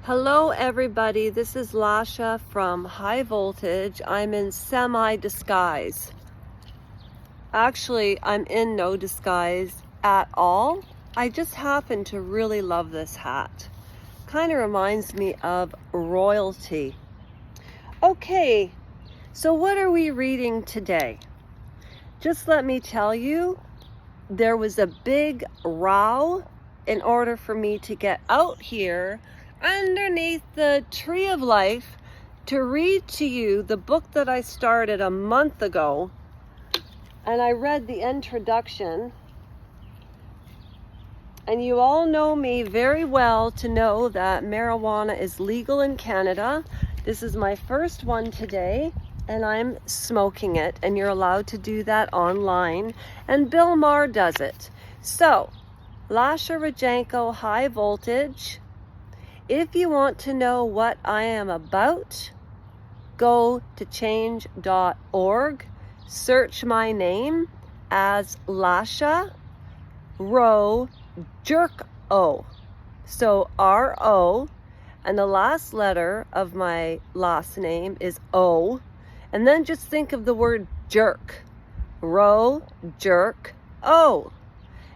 Hello everybody, this is Lasha from High Voltage. I'm in semi-disguise. Actually, I'm in no disguise at all. I just happen to really love this hat. Kind of reminds me of royalty. Okay, so what are we reading today? Just let me tell you, there was a big row in order for me to get out here underneath the tree of life to read to you the book that I started a month ago. And I read the introduction. And you all know me very well to know that marijuana is legal in Canada. This is my first one today, and I'm smoking it, and you're allowed to do that online. And Bill Maher does it. So, Lasha Rajenko, High Voltage. If you want to know what I am about, go to change.org, search my name as Lasha Rajenko. So R-O, and the last letter of my last name is O, and then just think of the word jerk. Rajenko.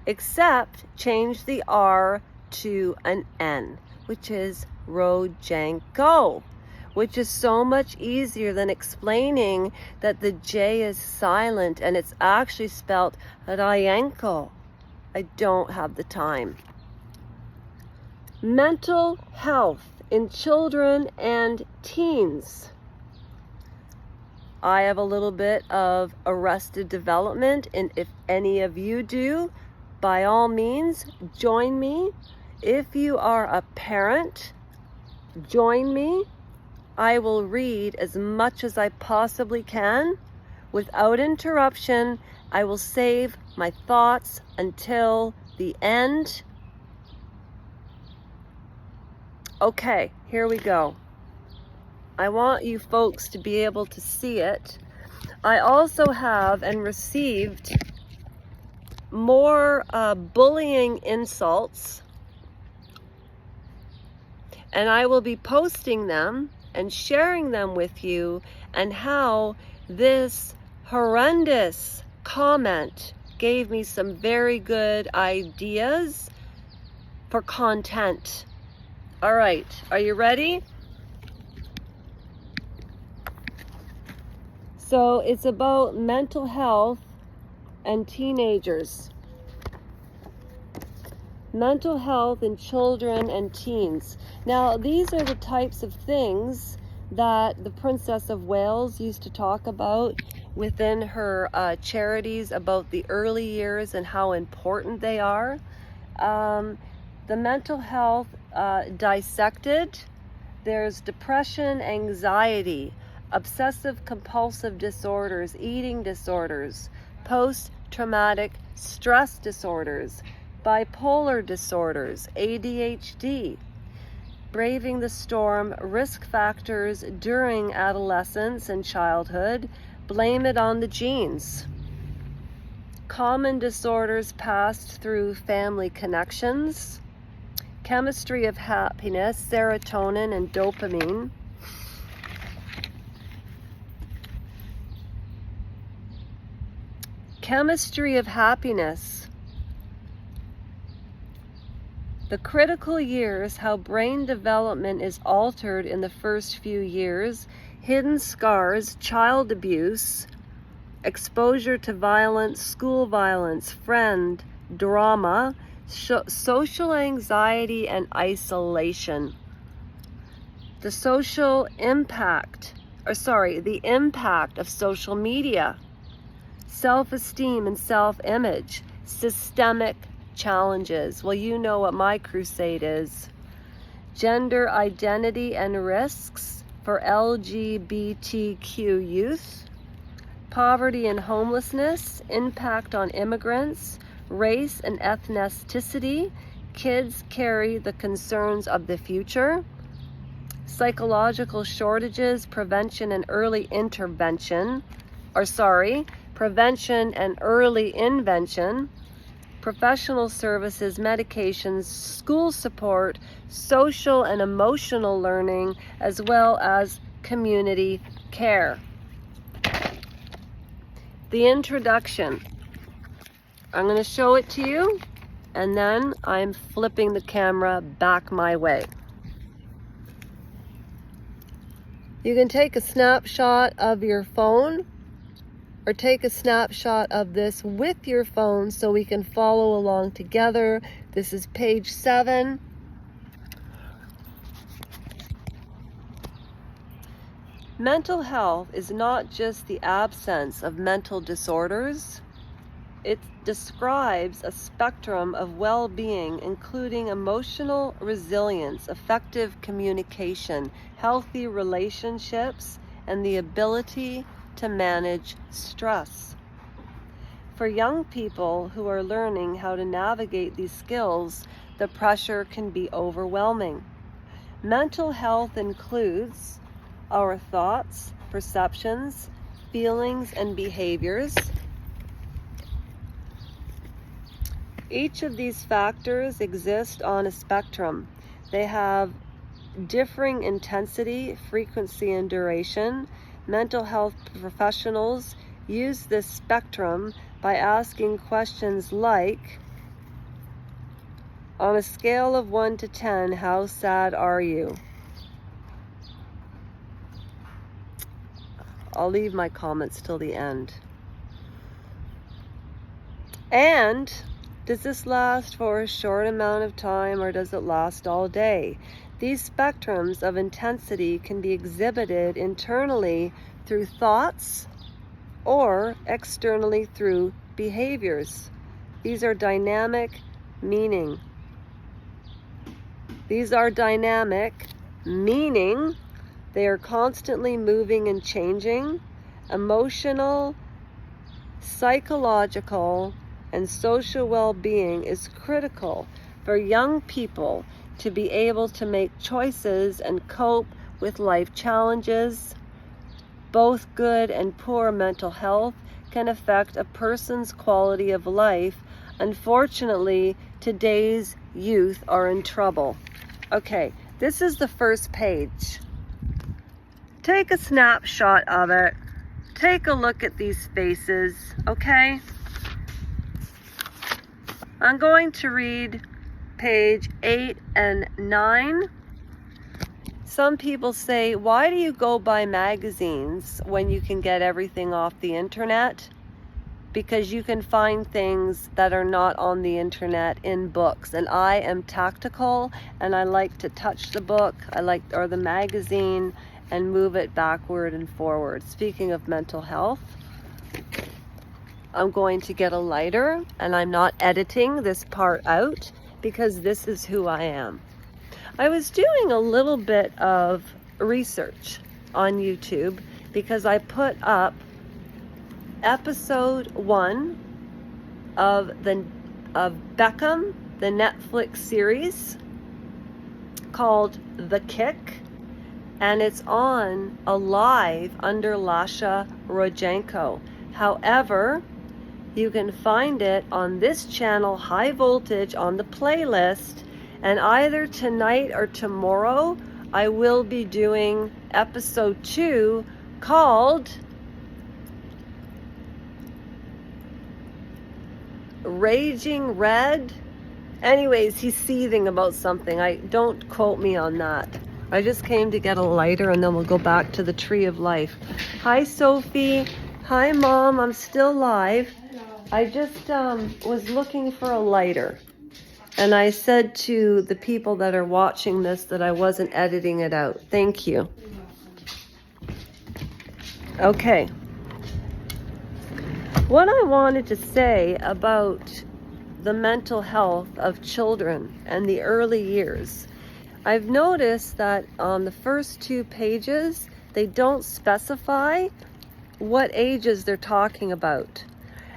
Except change the R to an N, which is Rajenko, which is so much easier than explaining that the J is silent and it's actually spelled Rajenko. I don't have the time. Mental health in children and teens. I have a little bit of arrested development, and if any of you do, by all means, join me. If you are a parent, join me. I will read as much as I possibly can without interruption. I will save my thoughts until the end. Okay, here we go. I want you folks to be able to see it. I also have and received more bullying insults, and I will be posting them and sharing them with you, and how this horrendous comment gave me some very good ideas for content. All right, are you ready? So it's about mental health and teenagers. Mental health in children and teens. Now, these are the types of things that the Princess of Wales used to talk about within her charities about the early years and how important they are. The mental health dissected. There's depression, anxiety, obsessive compulsive disorders, eating disorders, post-traumatic stress disorders, bipolar disorders, ADHD, braving the storm, risk factors during adolescence and childhood, blame it on the genes, common disorders passed through family connections, chemistry of happiness, serotonin and dopamine, chemistry of happiness. The critical years, how brain development is altered in the first few years, hidden scars, child abuse, exposure to violence, school violence, friend, drama, social anxiety and isolation. The impact of social media, self-esteem and self-image, systemic challenges. Well, you know what my crusade is. Gender identity and risks for LGBTQ youth, poverty and homelessness, impact on immigrants, race and ethnicity, kids carry the concerns of the future, psychological shortages, prevention and early invention, professional services, medications, school support, social and emotional learning, as well as community care. The introduction. I'm going to show it to you, and then I'm flipping the camera back my way. You can take a snapshot of your phone, or take a snapshot of this with your phone so we can follow along together. This is page 7. Mental health is not just the absence of mental disorders. It describes a spectrum of well-being, including emotional resilience, effective communication, healthy relationships, and the ability to manage stress. For young people who are learning how to navigate these skills, the pressure can be overwhelming. Mental health includes our thoughts, perceptions, feelings, and behaviors. Each of these factors exist on a spectrum. They have differing intensity, frequency, and duration. Mental health professionals use this spectrum by asking questions like, on a scale of 1 to 10, how sad are you? I'll leave my comments till the end. And does this last for a short amount of time, or does it last all day? These spectrums of intensity can be exhibited internally through thoughts or externally through behaviors. These are dynamic, meaning they are constantly moving and changing. Emotional, psychological, and social well-being is critical for young people to be able to make choices and cope with life challenges. Both good and poor mental health can affect a person's quality of life. Unfortunately, today's youth are in trouble. Okay, this is the first page. Take a snapshot of it. Take a look at these faces, okay? I'm going to read page 8 and 9. Some people say, why do you go buy magazines when you can get everything off the internet? Because you can find things that are not on the internet in books. And I am tactical, and I like to touch the book, or the magazine, and move it backward and forward. Speaking of mental health, I'm going to get a lighter, and I'm not editing this part out because this is who I am. I was doing a little bit of research on YouTube because I put up episode 1 of Beckham, the Netflix series called The Kick, and it's on a live under Lasha Rojenko. However, you can find it on this channel, High Voltage, on the playlist, and either tonight or tomorrow I will be doing episode 2 called Raging Red. Anyways, he's seething about something. Don't quote me on that. I just came to get a lighter, and then we'll go back to the tree of life. Hi, Sophie. Hi, Mom. I'm still live. I just was looking for a lighter, and I said to the people that are watching this that I wasn't editing it out. Thank you. Okay. What I wanted to say about the mental health of children and the early years, I've noticed that on the first 2 pages, they don't specify what ages they're talking about.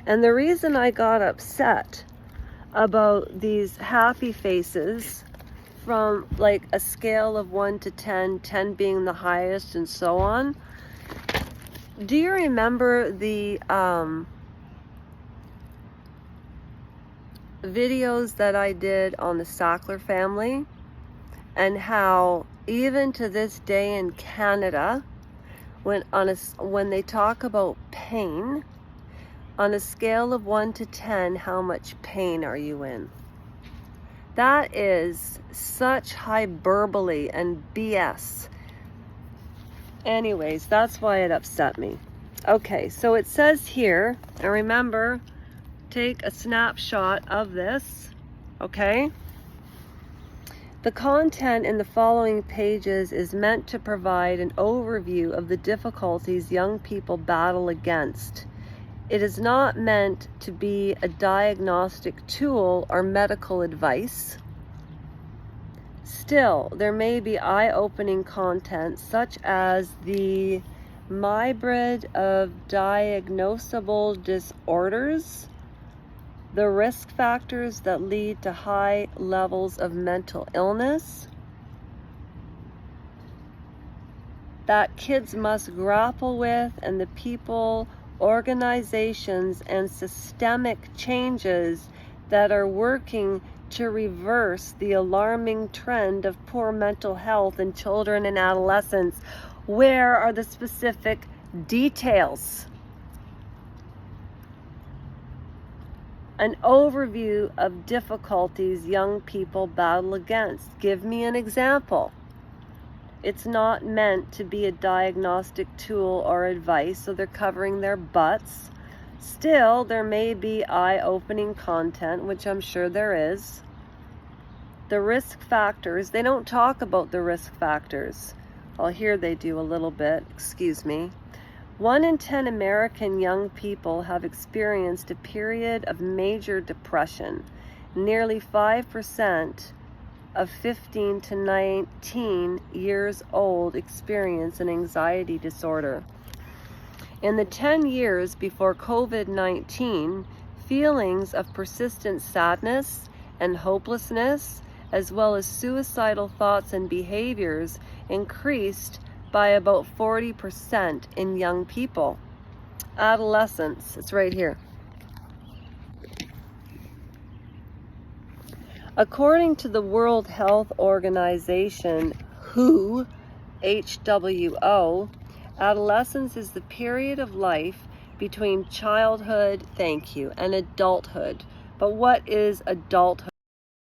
And the reason I got upset about these happy faces from like a scale of 1 to 10, 10 being the highest and so on. Do you remember the videos that I did on the Sackler family and how even to this day in Canada, when they talk about pain, on a scale of 1 to 10, how much pain are you in? That is such hyperbole and BS. Anyways, that's why it upset me. Okay, so it says here, and remember, take a snapshot of this, okay? The content in the following pages is meant to provide an overview of the difficulties young people battle against. It is not meant to be a diagnostic tool or medical advice. Still, there may be eye-opening content such as the myriad of diagnosable disorders, the risk factors that lead to high levels of mental illness that kids must grapple with, and the people, organizations, and systemic changes that are working to reverse the alarming trend of poor mental health in children and adolescents. Where are the specific details? An overview of difficulties young people battle against. Give me an example. It's not meant to be a diagnostic tool or advice, so they're covering their butts. Still, there may be eye-opening content, which I'm sure there is. The risk factors, they don't talk about the risk factors. Well, here they do a little bit, excuse me. 1 in 10 American young people have experienced a period of major depression. Nearly 5% of 15 to 19 years old experience an anxiety disorder. In the 10 years before COVID-19, feelings of persistent sadness and hopelessness, as well as suicidal thoughts and behaviors, increased by about 40% in young people. Adolescents, it's right here. According to the World Health Organization, WHO, adolescence is the period of life between childhood, and adulthood. But what is adulthood?